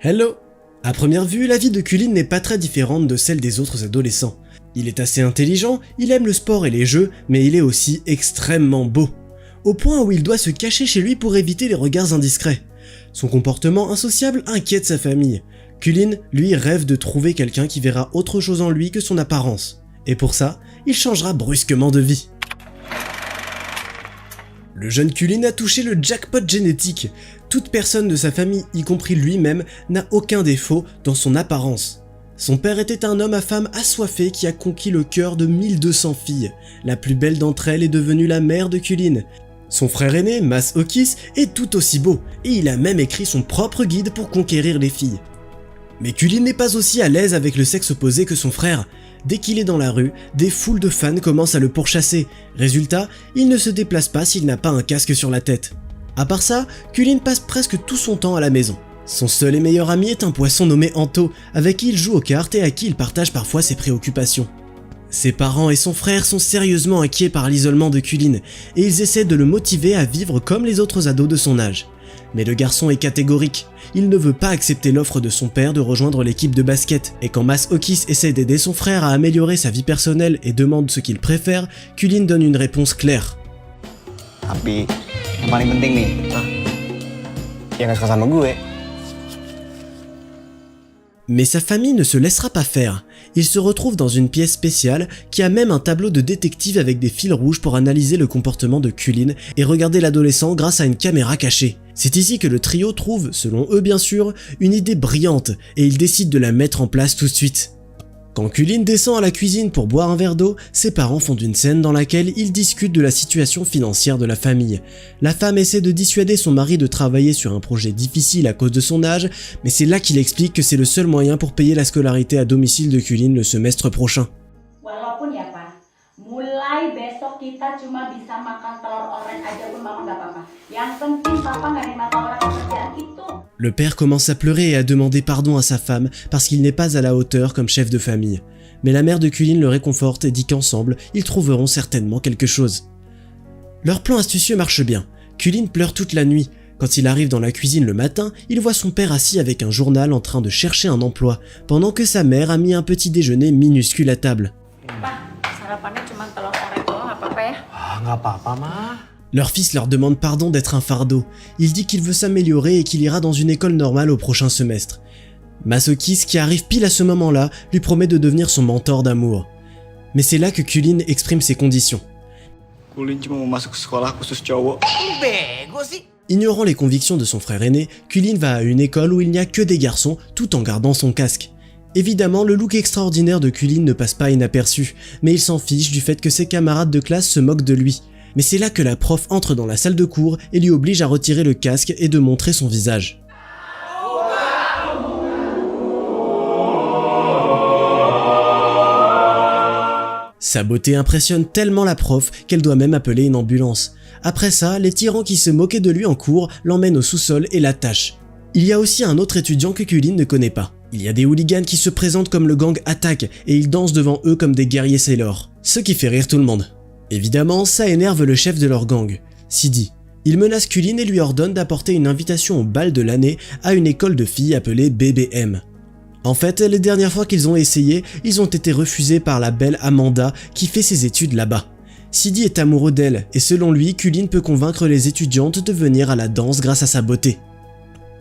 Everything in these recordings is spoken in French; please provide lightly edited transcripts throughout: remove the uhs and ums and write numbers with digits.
Hello! À première vue, la vie de Cullen n'est pas très différente de celle des autres adolescents. Il est assez intelligent, il aime le sport et les jeux, mais il est aussi extrêmement beau. Au point où il doit se cacher chez lui pour éviter les regards indiscrets. Son comportement insociable inquiète sa famille. Cullen, lui, rêve de trouver quelqu'un qui verra autre chose en lui que son apparence. Et pour ça, il changera brusquement de vie. Le jeune Cullen a touché le jackpot génétique. Toute personne de sa famille, y compris lui-même, n'a aucun défaut dans son apparence. Son père était un homme à femme assoiffé qui a conquis le cœur de 1200 filles. La plus belle d'entre elles est devenue la mère de Cullen. Son frère aîné, Mas Okis, est tout aussi beau, et il a même écrit son propre guide pour conquérir les filles. Mais Cullen n'est pas aussi à l'aise avec le sexe opposé que son frère. Dès qu'il est dans la rue, des foules de fans commencent à le pourchasser. Résultat, il ne se déplace pas s'il n'a pas un casque sur la tête. À part ça, Cullen passe presque tout son temps à la maison. Son seul et meilleur ami est un poisson nommé Anto, avec qui il joue aux cartes et à qui il partage parfois ses préoccupations. Ses parents et son frère sont sérieusement inquiets par l'isolement de Cullen, et ils essaient de le motiver à vivre comme les autres ados de son âge. Mais le garçon est catégorique, il ne veut pas accepter l'offre de son père de rejoindre l'équipe de basket, et quand Mas Okis essaie d'aider son frère à améliorer sa vie personnelle et demande ce qu'il préfère, Cullen donne une réponse claire. Tapi yang paling penting nih, ya gak suka sama gue. Mais sa famille ne se laissera pas faire. Il se retrouve dans une pièce spéciale qui a même un tableau de détective avec des fils rouges pour analyser le comportement de Cullen et regarder l'adolescent grâce à une caméra cachée. C'est ici que le trio trouve, selon eux bien sûr, une idée brillante et ils décident de la mettre en place tout de suite. Quand Cullen descend à la cuisine pour boire un verre d'eau, ses parents font une scène dans laquelle ils discutent de la situation financière de la famille. La femme essaie de dissuader son mari de travailler sur un projet difficile à cause de son âge, mais c'est là qu'il explique que c'est le seul moyen pour payer la scolarité à domicile de Cullen le semestre prochain. Walaupun ya Pak, mulai besok kita cuma bisa makan telur oren aja pun Mama gak apa-apa. Yang penting Papa gak ada masalah pekerjaan itu. Le père commence à pleurer et à demander pardon à sa femme parce qu'il n'est pas à la hauteur comme chef de famille. Mais la mère de Cullen le réconforte et dit qu'ensemble, ils trouveront certainement quelque chose. Leur plan astucieux marche bien. Cullen pleure toute la nuit. Quand il arrive dans la cuisine le matin, il voit son père assis avec un journal en train de chercher un emploi, pendant que sa mère a mis un petit déjeuner minuscule à table. Pak, sarapannya cuma telur oren doang, gak apa-apa ya? Gak apa-apa mah. Leur fils leur demande pardon d'être un fardeau. Il dit qu'il veut s'améliorer et qu'il ira dans une école normale au prochain semestre. Mas Okis, qui arrive pile à ce moment-là, lui promet de devenir son mentor d'amour. Mais c'est là que Cullen exprime ses conditions. Cullen cuma mau masuk sekolah khusus cowok. Bego sih. Ignorant les convictions de son frère aîné, Cullen va à une école où il n'y a que des garçons, tout en gardant son casque. Évidemment, le look extraordinaire de Cullen ne passe pas inaperçu, mais il s'en fiche du fait que ses camarades de classe se moquent de lui. Mais c'est là que la prof entre dans la salle de cours et lui oblige à retirer le casque et de montrer son visage. Sa beauté impressionne tellement la prof qu'elle doit même appeler une ambulance. Après ça, les tyrans qui se moquaient de lui en cours l'emmènent au sous-sol et l'attachent. Il y a aussi un autre étudiant que Cullen ne connaît pas. Il y a des hooligans qui se présentent comme le gang Attack et ils dansent devant eux comme des guerriers sailors, ce qui fait rire tout le monde. Évidemment, ça énerve le chef de leur gang, Sidi. Il menace Cullen et lui ordonne d'apporter une invitation au bal de l'année à une école de filles appelée BBM. En fait, les dernières fois qu'ils ont essayé, ils ont été refusés par la belle Amanda qui fait ses études là-bas. Sidi est amoureux d'elle et selon lui, Cullen peut convaincre les étudiantes de venir à la danse grâce à sa beauté.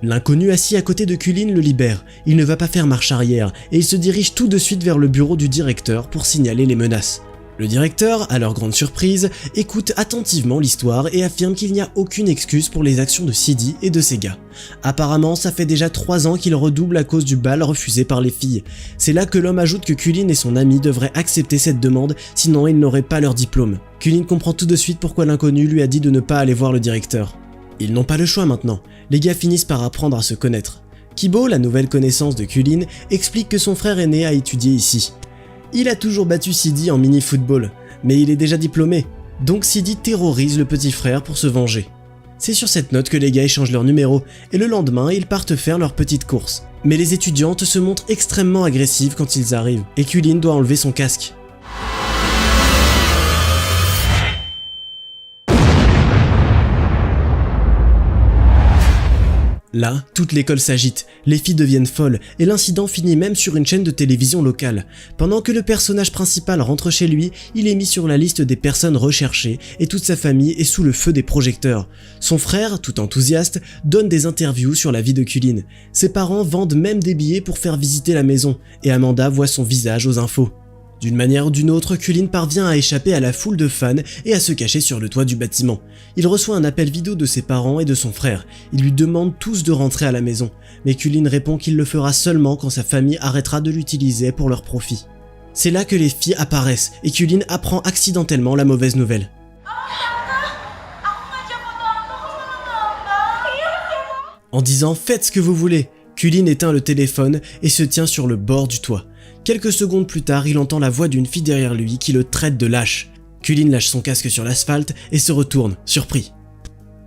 L'inconnu assis à côté de Cullen le libère, il ne va pas faire marche arrière et il se dirige tout de suite vers le bureau du directeur pour signaler les menaces. Le directeur, à leur grande surprise, écoute attentivement l'histoire et affirme qu'il n'y a aucune excuse pour les actions de Sidi et de ses gars. Apparemment, ça fait déjà 3 ans qu'il redouble à cause du bal refusé par les filles. C'est là que l'homme ajoute que Cullen et son ami devraient accepter cette demande, sinon ils n'auraient pas leur diplôme. Cullen comprend tout de suite pourquoi l'inconnu lui a dit de ne pas aller voir le directeur. Ils n'ont pas le choix maintenant, les gars finissent par apprendre à se connaître. Kibo, la nouvelle connaissance de Cullen, explique que son frère aîné a étudié ici. Il a toujours battu Sidi en mini-football, mais il est déjà diplômé, donc Sidi terrorise le petit frère pour se venger. C'est sur cette note que les gars échangent leur numéro, et le lendemain, ils partent faire leur petite course. Mais les étudiantes se montrent extrêmement agressives quand ils arrivent, et Cullen doit enlever son casque. Là, toute l'école s'agite, les filles deviennent folles et l'incident finit même sur une chaîne de télévision locale. Pendant que le personnage principal rentre chez lui, il est mis sur la liste des personnes recherchées et toute sa famille est sous le feu des projecteurs. Son frère, tout enthousiaste, donne des interviews sur la vie de Cullen. Ses parents vendent même des billets pour faire visiter la maison et Amanda voit son visage aux infos. D'une manière ou d'une autre, Cullen parvient à échapper à la foule de fans et à se cacher sur le toit du bâtiment. Il reçoit un appel vidéo de ses parents et de son frère. Ils lui demandent tous de rentrer à la maison, mais Cullen répond qu'il le fera seulement quand sa famille arrêtera de l'utiliser pour leur profit. C'est là que les filles apparaissent et Cullen apprend accidentellement la mauvaise nouvelle. En disant « faites ce que vous voulez », Cullen éteint le téléphone et se tient sur le bord du toit. Quelques secondes plus tard, il entend la voix d'une fille derrière lui qui le traite de lâche. Cullen lâche son casque sur l'asphalte et se retourne, surpris.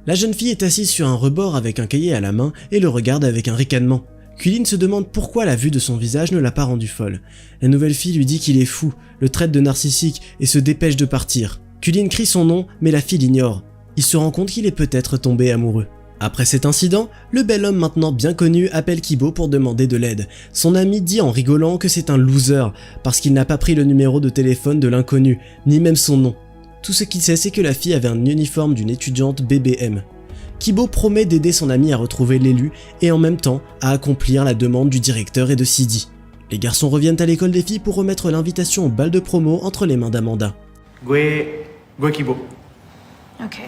La jeune fille est assise sur un rebord avec un cahier à la main et le regarde avec un ricanement. Cullen se demande pourquoi la vue de son visage ne l'a pas rendu folle. La nouvelle fille lui dit qu'il est fou, le traite de narcissique et se dépêche de partir. Cullen crie son nom, mais la fille l'ignore. Il se rend compte qu'il est peut-être tombé amoureux. Après cet incident, le bel homme maintenant bien connu appelle Kibo pour demander de l'aide. Son ami dit en rigolant que c'est un loser, parce qu'il n'a pas pris le numéro de téléphone de l'inconnu, ni même son nom. Tout ce qu'il sait, c'est que la fille avait un uniforme d'une étudiante BBM. Kibo promet d'aider son ami à retrouver l'élu et en même temps à accomplir la demande du directeur et de Sidi. Les garçons reviennent à l'école des filles pour remettre l'invitation au bal de promo entre les mains d'Amanda. Gue Kibo. Ok.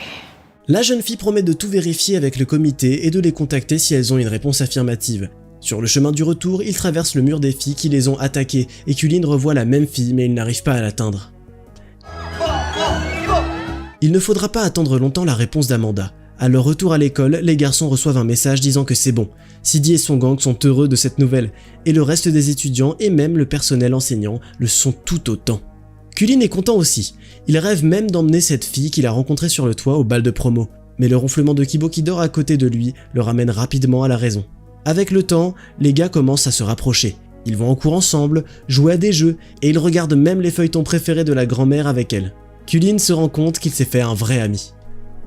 La jeune fille promet de tout vérifier avec le comité et de les contacter si elles ont une réponse affirmative. Sur le chemin du retour, ils traversent le mur des filles qui les ont attaquées et Cullen revoit la même fille mais il n'arrive pas à l'atteindre. Il ne faudra pas attendre longtemps la réponse d'Amanda. À leur retour à l'école, les garçons reçoivent un message disant que c'est bon. Sidi et son gang sont heureux de cette nouvelle, et le reste des étudiants et même le personnel enseignant le sont tout autant. Cullen est content aussi. Il rêve même d'emmener cette fille qu'il a rencontrée sur le toit au bal de promo. Mais le ronflement de Kibo qui dort à côté de lui le ramène rapidement à la raison. Avec le temps, les gars commencent à se rapprocher. Ils vont en cours ensemble, jouer à des jeux, et ils regardent même les feuilletons préférés de la grand-mère avec elle. Cullen se rend compte qu'il s'est fait un vrai ami.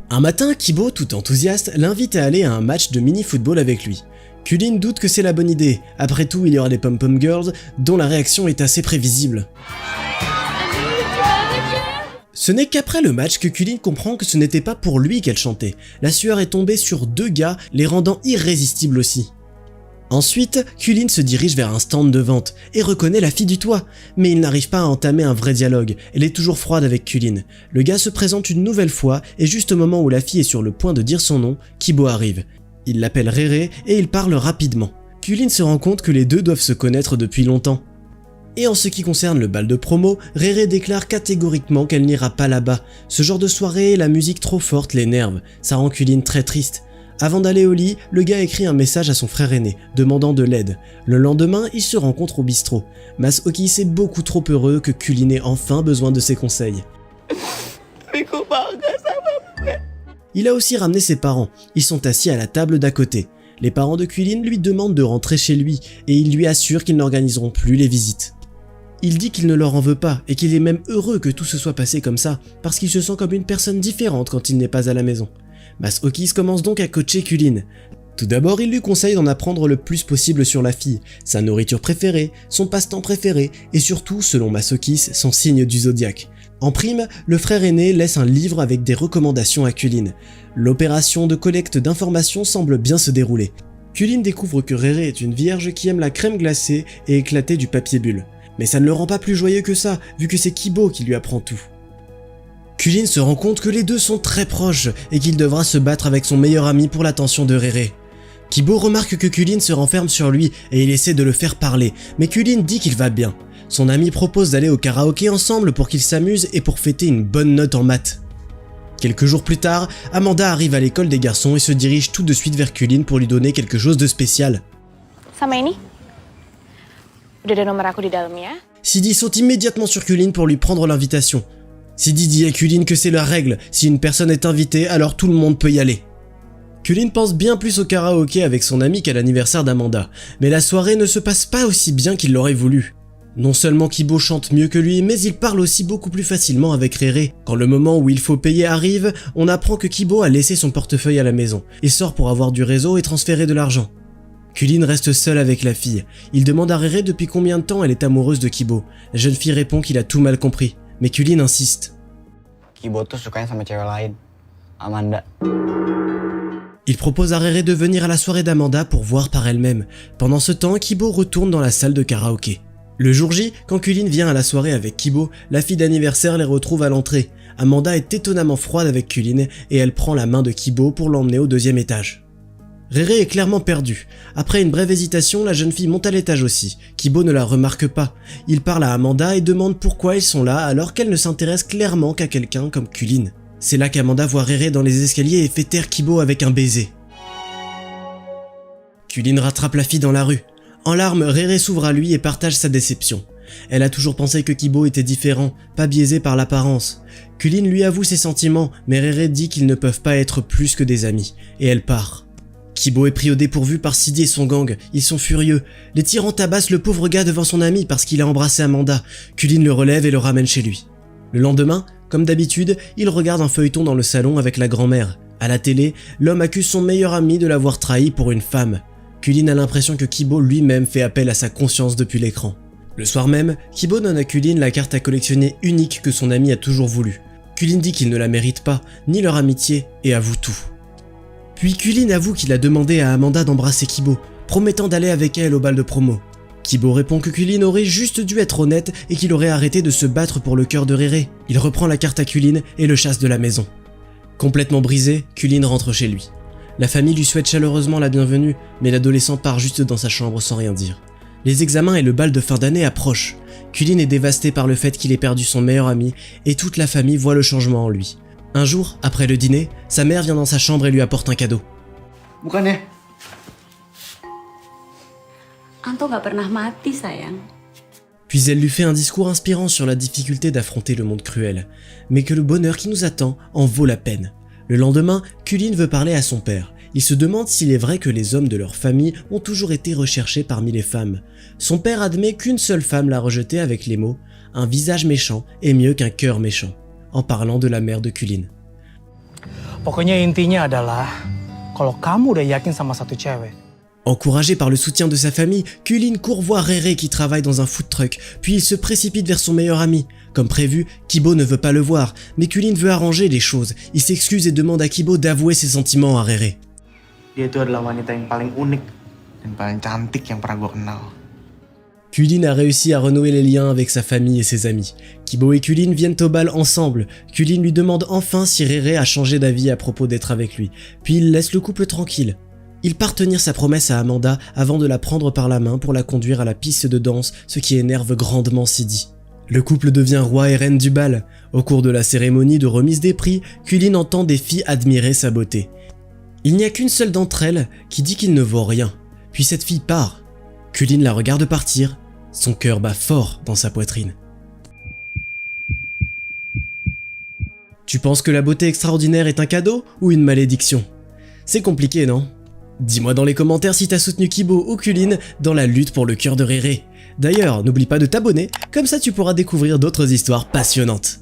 Un matin, Kibo, tout enthousiaste, l'invite à aller à un match de mini-football avec lui. Cullen doute que c'est la bonne idée. Après tout, il y aura les pom-pom girls, dont la réaction est assez prévisible. Ce n'est qu'après le match que Cullen comprend que ce n'était pas pour lui qu'elle chantait. La sueur est tombée sur deux gars, les rendant irrésistibles aussi. Ensuite, Cullen se dirige vers un stand de vente et reconnaît la fille du toit. Mais il n'arrive pas à entamer un vrai dialogue, elle est toujours froide avec Cullen. Le gars se présente une nouvelle fois et juste au moment où la fille est sur le point de dire son nom, Kibo arrive. Il l'appelle Réré et ils parlent rapidement. Cullen se rend compte que les deux doivent se connaître depuis longtemps. Et en ce qui concerne le bal de promo, Réré déclare catégoriquement qu'elle n'ira pas là-bas. Ce genre de soirée, la musique trop forte l'énerve, ça rend Cullen très triste. Avant d'aller au lit, le gars écrit un message à son frère aîné, demandant de l'aide. Le lendemain, ils se rencontrent au bistrot. Masoki est beaucoup trop heureux que Cullen ait enfin besoin de ses conseils. Il a aussi ramené ses parents, ils sont assis à la table d'à côté. Les parents de Cullen lui demandent de rentrer chez lui et il lui assure qu'ils n'organiseront plus les visites. Il dit qu'il ne leur en veut pas et qu'il est même heureux que tout se soit passé comme ça parce qu'il se sent comme une personne différente quand il n'est pas à la maison. Masokis commence donc à coacher Cullen. Tout d'abord, il lui conseille d'en apprendre le plus possible sur la fille, sa nourriture préférée, son passe-temps préféré et surtout, selon Masokis, son signe du zodiaque. En prime, le frère aîné laisse un livre avec des recommandations à Cullen. L'opération de collecte d'informations semble bien se dérouler. Cullen découvre que Réré est une vierge qui aime la crème glacée et éclater du papier bulle. Mais ça ne le rend pas plus joyeux que ça, vu que c'est Kibo qui lui apprend tout. Cullen se rend compte que les deux sont très proches et qu'il devra se battre avec son meilleur ami pour l'attention de Réré. Kibo remarque que Cullen se renferme sur lui et il essaie de le faire parler, mais Cullen dit qu'il va bien. Son ami propose d'aller au karaoké ensemble pour qu'ils s'amusent et pour fêter une bonne note en maths. Quelques jours plus tard, Amanda arrive à l'école des garçons et se dirige tout de suite vers Cullen pour lui donner quelque chose de spécial. Sama ini? Udah ada nomor aku di dalamnya. Sidi saute immédiatement sur Cullen pour lui prendre l'invitation. Sidi dit à Cullen que c'est la règle, si une personne est invitée, alors tout le monde peut y aller. Cullen pense bien plus au karaoké avec son ami qu'à l'anniversaire d'Amanda, mais la soirée ne se passe pas aussi bien qu'il l'aurait voulu. Non seulement Kibo chante mieux que lui, mais il parle aussi beaucoup plus facilement avec Rere. Quand le moment où il faut payer arrive, on apprend que Kibo a laissé son portefeuille à la maison, et sort pour avoir du réseau et transférer de l'argent. Kulin reste seul avec la fille. Il demande à Rere depuis combien de temps elle est amoureuse de Kibo. La jeune fille répond qu'il a tout mal compris, mais Kulin insiste. Kibo tuh sukanya sama cewek lain, Amanda. Il propose à Rere de venir à la soirée d'Amanda pour voir par elle-même. Pendant ce temps, Kibo retourne dans la salle de karaoké. Le jour J, quand Kulin vient à la soirée avec Kibo, la fille d'anniversaire les retrouve à l'entrée. Amanda est étonnamment froide avec Kulin et elle prend la main de Kibo pour l'emmener au 2e étage. Rere est clairement perdue. Après une brève hésitation, la jeune fille monte à l'étage aussi. Kibo ne la remarque pas. Il parle à Amanda et demande pourquoi ils sont là alors qu'elle ne s'intéresse clairement qu'à quelqu'un comme Kulin. C'est là qu'Amanda voit Rere dans les escaliers et fait taire Kibo avec un baiser. Kulin rattrape la fille dans la rue. En larmes, Rere s'ouvre à lui et partage sa déception. Elle a toujours pensé que Kibo était différent, pas biaisé par l'apparence. Kulin lui avoue ses sentiments, mais Rere dit qu'ils ne peuvent pas être plus que des amis, et elle part. Kibo est pris au dépourvu par Sidi et son gang, ils sont furieux. Les tyrans tabassent le pauvre gars devant son ami parce qu'il a embrassé Amanda. Kulin le relève et le ramène chez lui. Le lendemain, comme d'habitude, il regarde un feuilleton dans le salon avec la grand-mère. À la télé, l'homme accuse son meilleur ami de l'avoir trahi pour une femme. Kulin a l'impression que Kibo lui-même fait appel à sa conscience depuis l'écran. Le soir même, Kibo donne à Kulin la carte à collectionner unique que son ami a toujours voulu. Kulin dit qu'il ne la mérite pas, ni leur amitié, et avoue tout. Puis Kulin avoue qu'il a demandé à Amanda d'embrasser Kibo, promettant d'aller avec elle au bal de promo. Kibo répond que Kulin aurait juste dû être honnête et qu'il aurait arrêté de se battre pour le cœur de Rere. Il reprend la carte à Kulin et le chasse de la maison. Complètement brisé, Kulin rentre chez lui. La famille lui souhaite chaleureusement la bienvenue, mais l'adolescent part juste dans sa chambre sans rien dire. Les examens et le bal de fin d'année approchent. Kulin est dévasté par le fait qu'il ait perdu son meilleur ami et toute la famille voit le changement en lui. Un jour, après le dîner, sa mère vient dans sa chambre et lui apporte un cadeau. Bukannya? Anto gak pernah mati, sayang. Puis elle lui fait un discours inspirant sur la difficulté d'affronter le monde cruel, mais que le bonheur qui nous attend en vaut la peine. Le lendemain, Kulin veut parler à son père. Il se demande s'il est vrai que les hommes de leur famille ont toujours été recherchés parmi les femmes. Son père admet qu'une seule femme l'a rejeté avec les mots « Un visage méchant est mieux qu'un cœur méchant », en parlant de la mère de Kulin. Pokoknya intinya adalah kalau kamu udah yakin sama satu cewek. Encouragé par le soutien de sa famille, Kulin court voir Rere qui travaille dans un food truck, puis il se précipite vers son meilleur ami. Comme prévu, Kibo ne veut pas le voir, mais Kulin veut arranger les choses. Il s'excuse et demande à Kibo d'avouer ses sentiments à Rere. Dia itu adalah wanita yang paling unik Dan paling cantik yang pernah gue kenal. Kulin a réussi à renouer les liens avec sa famille et ses amis. Kibo et Kulin viennent au bal ensemble. Kulin lui demande enfin si Rere a changé d'avis à propos d'être avec lui, puis il laisse le couple tranquille. Il part tenir sa promesse à Amanda avant de la prendre par la main pour la conduire à la piste de danse, ce qui énerve grandement Sidi. Le couple devient roi et reine du bal. Au cours de la cérémonie de remise des prix, Kulin entend des filles admirer sa beauté. Il n'y a qu'une seule d'entre elles qui dit qu'il ne vaut rien. Puis cette fille part. Kulin la regarde partir, son cœur bat fort dans sa poitrine. Tu penses que la beauté extraordinaire est un cadeau ou une malédiction? C'est compliqué, non? Dis-moi dans les commentaires si t'as soutenu Kibo ou Kulin dans la lutte pour le cœur de Rere. D'ailleurs, n'oublie pas de t'abonner, comme ça tu pourras découvrir d'autres histoires passionnantes.